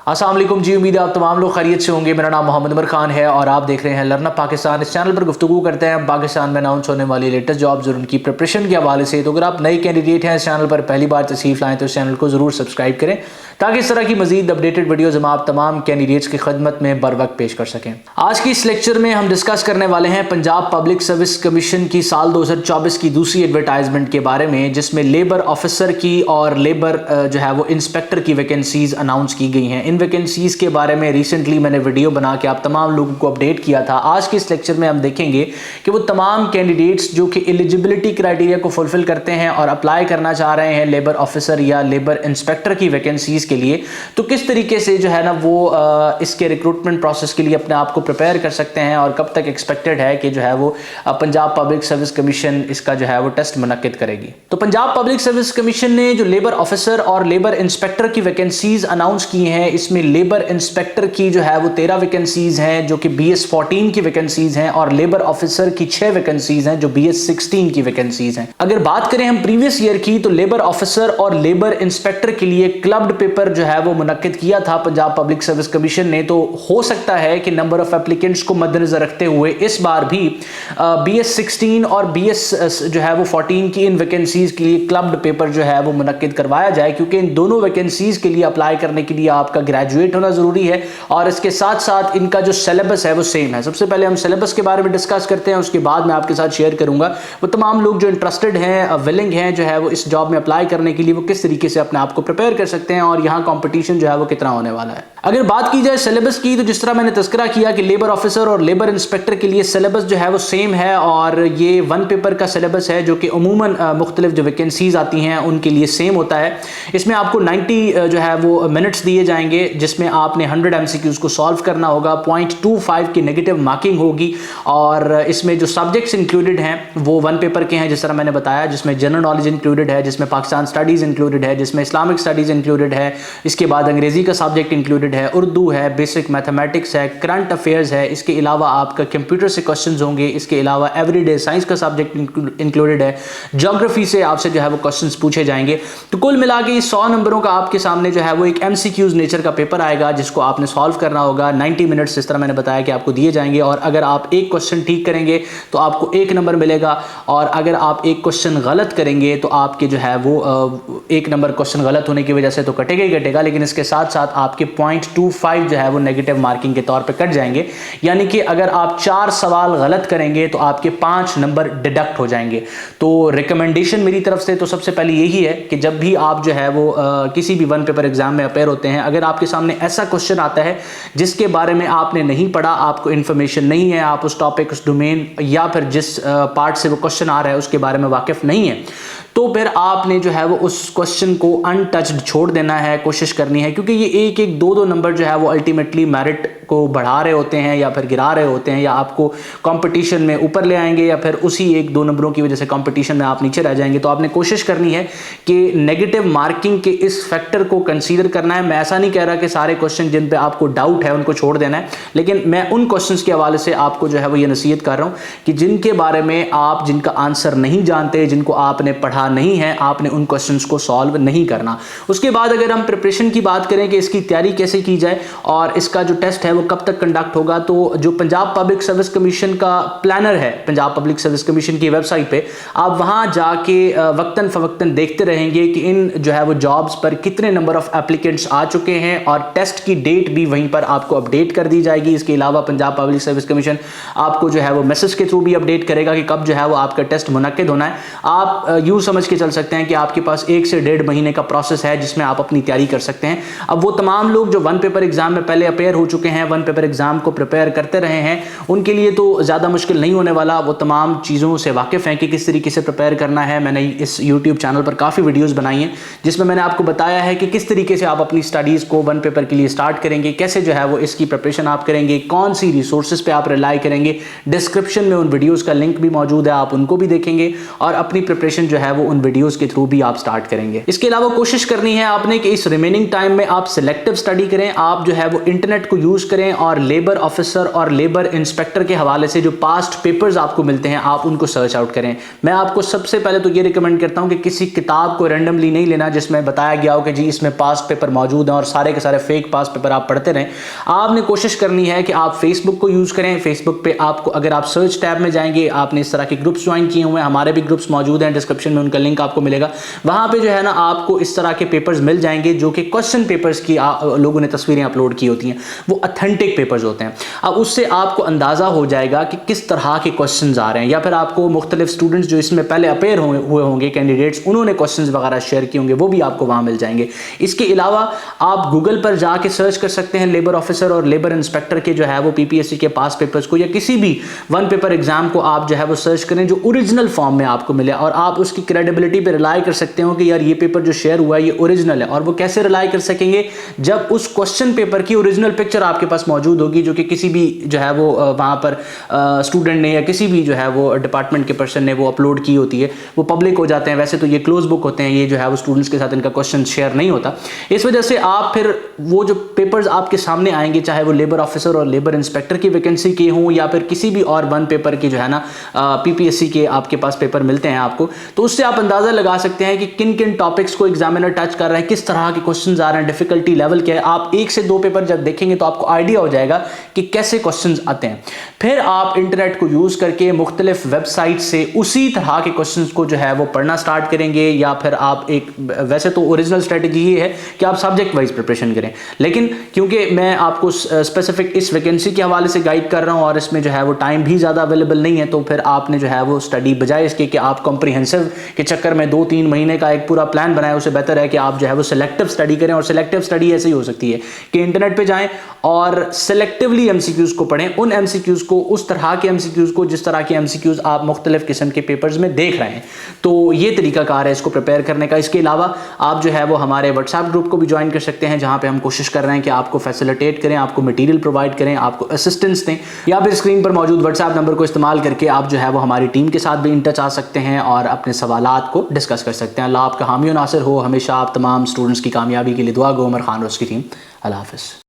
अस्सलाम वालेकुम जी, उम्मीद है आप तमाम लोग खैरियत से होंगे। मेरा नाम मोहम्मद उमर खान है और आप देख रहे हैं लर्न अप पाकिस्तान। इस चैनल पर गुफ्तगू करते हैं पाकिस्तान में अनाउंस होने वाली लेटेस्ट जॉब्स और उनकी प्रिपरेशन के हवाले से। तो अगर आप नई कैंडिडेट हैं, इस चैनल पर पहली बार तशरीफ लाएँ तो इस चैनल को ज़रूर सब्सक्राइब करें ताकि इस तरह की मजीद अपडेटेड वीडियोज़ हम आप तमाम कैंडिडेट्स की खिदमत में बर वक्त पेश कर सकें। आज की इस लेक्चर में हम डिस्कस करने वाले हैं पंजाब पब्लिक सर्विस कमीशन की साल 2024 की दूसरी एडवर्टाइजमेंट के बारे में, जिसमें लेबर ऑफिसर की और लेबर जो है वो इंस्पेक्टर की वैकेंसीज अनाउंस की गई हैं। इन वैकेंसीज के बारे में रिसेंटली मैंने वीडियो बना के आप तमाम लोगों को अपडेट किया था। आज के इस लेक्चर में हम देखेंगे कि वो तमाम कैंडिडेट्स जो कि एलिजिबिलिटी क्राइटेरिया को फुलफिल करते हैं और अप्लाई करना चाह रहे हैं लेबर ऑफिसर या लेबर इंस्पेक्टर की वैकेंसीज के लिए, तो किस तरीके से जो है ना वो इसके रिक्रूटमेंट प्रोसेस के लिए अपने आप को प्रिपेयर कर सकते हैं और कब तक एक्सपेक्टेड है कि जो है वो पंजाब पब्लिक सर्विस कमीशन इसका जो है वो टेस्ट मुनक्किद करेगी। तो पंजाब पब्लिक सर्विस कमीशन ने जो लेबर ऑफिसर और लेबर इंस्पेक्टर की वैकेंसीज अनाउंस की हैं, इसमें लेबर इंस्पेक्टर की जो है वो 13 वैकेंसीज हैं जो कि BS 14 की वैकेंसीज हैं और लेबर ऑफिसर की 6 वैकेंसीज हैं जो BS 16 की वैकेंसीज हैं। अगर बात करें हम प्रीवियस ईयर की, तो लेबर ऑफिसर और लेबर इंस्पेक्टर के लिए क्लब्ड पेपर जो है वो मुनक्किद किया था पंजाब पब्लिक सर्विस कमीशन ने। तो हो सकता है कि नंबर ऑफ एप्लीकेंट्स को मद्देनजर रखते हुए इस बार भी BS 16 और BS जो है वो 14 की इन वैकेंसीज के लिए क्लब्ड पेपर जो है वो मुनक्किद करवाया जाए, क्योंकि इन दोनों वैकेंसीज के लिए अप्लाई करने के लिए आपका ग्रेजुएट होना जरूरी है और इसके साथ साथ इनका जो सिलेबस है वो सेम है। सबसे पहले हम सिलेबस के बारे में डिस्कस करते हैं, उसके बाद मैं आपके साथ शेयर करूंगा वो तमाम लोग जो इंटरेस्टेड हैं, विलिंग हैं जो है वो इस जॉब में अप्लाई करने के लिए, वो किस तरीके से अपने आप को प्रिपेयर कर सकते हैं और यहाँ कंपटीशन जो है वो कितना होने वाला है। अगर बात की जाए सिलेबस की, तो जिस तरह मैंने तस्करा किया कि लेबर ऑफिसर और लेबर इंस्पेक्टर के लिए सिलेबस जो है वो सेम है और ये वन पेपर का सिलेबस है जो कि अमूमन मुख्तलिफ जो वैकेंसीज आती हैं उनके लिए सेम होता है। इसमें आपको 90 जो है वो मिनट्स दिए जाएंगे, जिसमें आपने 100 MCQs को सॉल्व करना होगा। 0.25 की नेगेटिव मार्किंग होगी और इसमें जो सब्जेक्ट्स इंक्लूडेड हैं वो वन पेपर के हैं, जिस तरह मैंने बताया, जिसमें जनरल नॉलेज इंक्लूडेड है, जिसमें पाकिस्तान स्टडीज़ इंक्लूडेड है, जिसमें इस्लामिक स्टडीज़ इंक्लूडेड है, इसके बाद अंग्रेजी का सब्जेक्ट इंक्लूडेड है, उर्दू है, बेसिक मैथमेटिक्स है, करंट अफेयर्स है, इसके अलावा आपका कंप्यूटर से क्वेश्चंस होंगे, इसके अलावा एवरीडे साइंस का सब्जेक्ट इंक्लूडेड है, ज्योग्राफी से आपसे जो है वो क्वेश्चंस पूछे जाएंगे। तो कुल मिला के 100 नंबरों का आपके सामने जो है वो एक MCQs नेचर का पेपर आएगा जिसको आपने सॉल्व करना होगा। 90 मिनट्स जिस तरह मैंने बताया कि आपको दिए जाएंगे और अगर आप एक क्वेश्चन ठीक करेंगे तो आपको 1 नंबर मिलेगा और अगर आप एक क्वेश्चन गलत करेंगे तो आपके जो है वो 1 नंबर क्वेश्चन गलत होने की वजह से तो कटेगा ही कटेगा, लेकिन इसके साथ साथ आपके 0.25 जो है वो नेगेटिव मार्किंग के तौर पे कट जाएंगे। यानी कि अगर आप 4 सवाल गलत करेंगे तो आपके 5 नंबर डिडक्ट हो जाएंगे। तो रिकमेंडेशन मेरी तरफ से तो सबसे पहले यही है कि जब भी आप जो है वो किसी भी वन पेपर एग्जाम में अपेयर होते हैं, अगर आपके सामने ऐसा क्वेश्चन आता है जिसके बारे में आपने नहीं पढ़ा, आपको इन्फॉर्मेशन नहीं है, आप उस टॉपिक, उस डोमेन या फिर जिस पार्ट से वो क्वेश्चन आ रहा है उसके बारे में वाकिफ नहीं है, तो फिर आपने जो है वो उस क्वेश्चन को अनटच्ड छोड़ देना है, कोशिश करनी है, क्योंकि ये एक एक दो नंबर जो है वो अल्टीमेटली मेरिट को बढ़ा रहे होते हैं या फिर गिरा रहे होते हैं, या आपको कंपटीशन में ऊपर ले आएंगे या फिर उसी 1-2 नंबरों की वजह से कंपटीशन में आप नीचे रह जाएंगे। तो आपने कोशिश करनी है कि नेगेटिव मार्किंग के इस फैक्टर को कंसीडर करना है। मैं ऐसा नहीं कह रहा कि सारे क्वेश्चन जिन पे आपको डाउट है उनको छोड़ देना है, लेकिन मैं उन क्वेश्चंस के हवाले से आपको जो है वो ये नसीहत कर रहा हूँ कि जिनके बारे में आप जिनका आंसर नहीं जानते, जिनको आपने पढ़ा नहीं है, आपने उन क्वेश्चंस को सॉल्व नहीं करना। उसके बाद अगर हम प्रिपरेशन की बात करें कि इसकी तैयारी कैसे की जाए और इसका जो टेस्ट है वो कब तक कंडक्ट होगा, तो जो पंजाब पब्लिक सर्विस कमीशन का प्लानर है पंजाब पब्लिक सर्विस कमीशन की वेबसाइट पे, आप वहां जाके वक्तन फवक्तन देखते रहेंगे कि इन जो है वो जॉब्स पर कितने नंबर ऑफ एप्लीकेंट्स आ चुके हैं और टेस्ट की डेट भी वहीं पर आपको अपडेट कर दी जाएगी। इसके अलावा पंजाब पब्लिक सर्विस कमीशन आपको जो है वो मैसेज के थ्रू भी अपडेट करेगा कि कब जो है वो आपका टेस्ट मुनक्किद होना है। आप यूं समझ के चल सकते हैं कि आपके पास 1 से 1.5 महीने का प्रोसेस है जिसमें आप अपनी तैयारी कर सकते हैं। अब वो तमाम लोग जो वन पेपर एग्जाम में पहले अपेयर हो चुके हैं, वन पेपर एग्जाम को प्रिपेयर करते रहे हैं, उनके लिए तो ज़्यादा मुश्किल नहीं होने वाला। वो तमाम चीज़ों से वाकिफ़ हैं कि किस तरीके से प्रिपेयर करना है। मैंने इस यूट्यूब चैनल पर काफ़ी वीडियोज़ बनाई हैं जिसमें मैंने आपको बताया है कि किस तरीके से आप अपनी स्टडीज़ को वन पेपर के लिए स्टार्ट करेंगे, कैसे जो है वो इसकी प्रिपरेशन आप करेंगे, कौन सी रिसोर्सेज पे आप रिलाई करेंगे। डिस्क्रिप्शन में उन वीडियोज़ का लिंक भी मौजूद है, आप उनको भी देखेंगे और अपनी प्रिपरेशन जो है वो उन वीडियोज़ के थ्रू भी आप स्टार्ट करेंगे। इसके अलावा कोशिश करनी है आपने कि इस रिमेनिंग टाइम में आप सिलेक्टिव स्टडी करें, आप जो है वो इंटरनेट को यूज़ करें और लेबर ऑफिसर और लेबर इंस्पेक्टर के हवाले से जो पास्ट पेपर्स आपको मिलते हैं आप उनको सर्च आउट करें। मैं आपको सबसे पहले तो ये रिकमेंड करता हूं कि किसी किताब को रैंडमली नहीं लेना जिसमें बताया गया हो कि जी इसमें पास्ट पेपर मौजूद हैं और सारे के सारे फेक पास्ट पेपर आप पढ़ते रहें। आपने कोशिश करनी है कि आप फेसबुक को यूज़ करें। फेसबुक पे आपको अगर आप सर्च टैब में जाएंगे, आपने इस तरह के ग्रुप्स ज्वाइन किए हुए हैं, हमारे भी ग्रुप्स मौजूद हैं, डिस्क्रिप्शन में उनका लिंक आपको मिलेगा। वहां पे जो है ना आपको इस तरह के पेपर्स मिल जाएंगे जो कि क्वेश्चन पेपर्स की लोगों ने तस्वीरें अपलोड की होती हैं, वो ऑथेंटिक पेपर्स होते हैं। अब उससे आपको अंदाजा हो जाएगा कि किस तरह के क्वेश्चंस आ रहे हैं, या फिर आपको मुख्तलिफ स्टूडेंट्स जो इसमें पहले अपेयर हुए होंगे कैंडिडेट्स, उन्होंने क्वेश्चंस वगैरह शेयर किए होंगे, वो भी आपको वहां मिल जाएंगे। इसके अलावा आप गूगल पर जाके सर्च कर सकते हैं लेबर ऑफिसर और लेबर इंस्पेक्टर के जो है वो पीपीएससी के पास पेपर्स को, या किसी भी वन पेपर एग्जाम को आप जो है वो सर्च करें जो ओरिजिनल फॉर्म में आपको मिले, और आप उसकी क्रेडिबिलिटी पे रिलाई कर सकते हो कि यार ये पेपर जो शेयर हुआ है ये ओरिजिनल है। और वो कैसे रिलाई कर सकेंगे, जब उस क्वेश्चन पेपर की ओरिजिनल पिक्चर आपके पास मौजूद होगी जो कि किसी भी जो है वो वहां पर स्टूडेंट ने या किसी भी जो है वो डिपार्टमेंट के पर्सन ने वो अपलोड की होती है, वो पब्लिक हो जाते हैं। वैसे तो ये क्लोज बुक होते हैं, ये जो है वो स्टूडेंट्स के साथ इनका क्वेश्चन शेयर नहीं होता। इस वजह से आप फिर वो जो पेपर्स आपके सामने आएंगे, चाहे वो लेबर ऑफिसर और लेबर इंस्पेक्टर की वैकेंसी के हों या फिर किसी भी और वन पेपर की जो है ना पीपीएससी के आपके पास पेपर मिलते हैं आपको, तो उससे आप अंदाजा लगा सकते हैं कि किन किन टॉपिक्स को एग्जामिनर टच कर रहे हैं, किस तरह के क्वेश्चंस आ रहे हैं, डिफिकल्टी लेवल क्या है। आप 1 से 2 पेपर जब देखेंगे तो आपको आइडिया हो जाएगा कि कैसे क्वेश्चंस आते हैं। फिर आप इंटरनेट को यूज करके मुख्तलिफ वेबसाइट से उसी तरह के क्वेश्चंस को जो है वो पढ़ना स्टार्ट करेंगे, या फिर आप वैसे तो ओरिजिनल स्ट्रेटेजी ये है कि आप सब्जेक्ट वाइज प्रिपरेशन करें, लेकिन क्योंकि मैं आपको स्पेसिफिक इस वैकेंसी के हवाले से गाइड कर रहा हूं और इसमें जो है वो टाइम भी ज़्यादा अवेलेबल नहीं है, तो फिर आपने जो है वो स्टडी बजाय इसके कि आप कॉम्प्रिहेंसिव के चक्कर में 2-3 महीने का एक पूरा प्लान बनाए, उससे बेहतर है कि आप जो है वो सिलेक्टिव स्टडी करें। और सिलेक्टिव स्टडी ऐसे ही हो सकती है कि इंटरनेट पे जाएं और सिलेक्टिवली एमसीक्यूज को पढ़ें, उन एमसीक्यूज को, उस तरह के एमसीक्यूज को जिस तरह के एमसीक्यूज आप मुख्तलिफ किस्म के पेपर्स में देख रहे हैं। तो ये तरीकाकार है इसको प्रिपेयर करने का। इसके अलावा आप जो है वो हमारे व्हाट्सएप ग्रुप को भी ज्वाइन कर सकते हैं, जहां पे हम कोशिश कर रहे हैं कि आपको फैसिलिटेट करें, आपको मटेरियल प्रोवाइड करें, आपको असिस्टेंस दें, या फिर स्क्रीन पर मौजूद व्हाट्सएप नंबर को इस्तेमाल करके आप जो है वो हमारी टीम के साथ भी इन टच आ सकते हैं और अपने सवालात को डिस्कस कर सकते हैं। अल्लाह आपका हामी और नासिर हो। हमेशा आप तमाम स्टूडेंट्स की कामयाबी के लिए दुआ गो। उमर खान और उसकी टीम। अल्लाह हाफ़िज़।